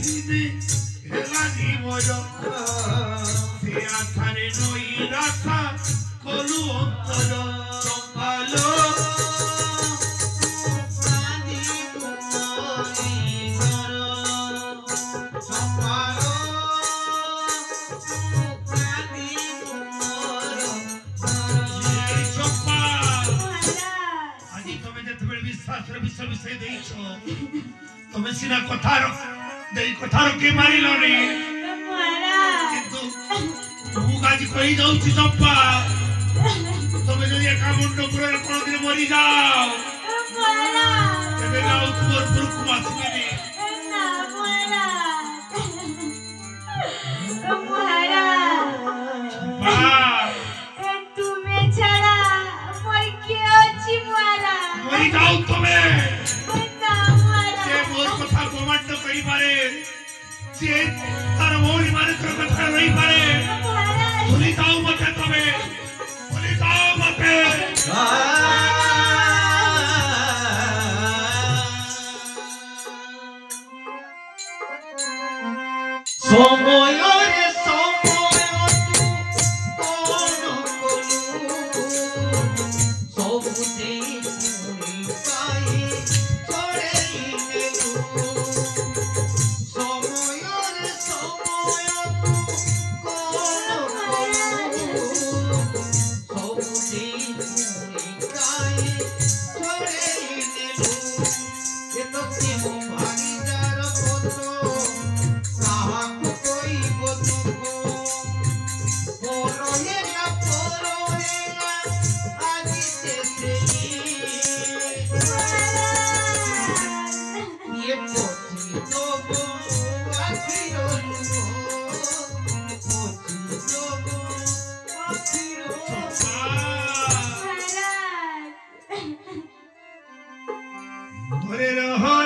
পথিনে হেলানি মজ সে আধারে নই রাখা কলু অন্তর চম্পালো তুমি সিনা কথার দেই কথার কে মারিল রে কিন্তু তু গাজি কই যাউছি চম্পা তুমি যদি একা মুন্ড পুরে কোনদিন মরি যাও তবে যাও তোমার পুরকু আসবে নি না মোরা মোরা তুমি ছাড়া মই কে আছি মোরা মরি যাও তুমি কথা প্রমাণ করি পারে যে তার মৌরি মানুষের কথা রই পারে বলি যাও মতে তবে বলি যাও মতে সময় ধরে রহ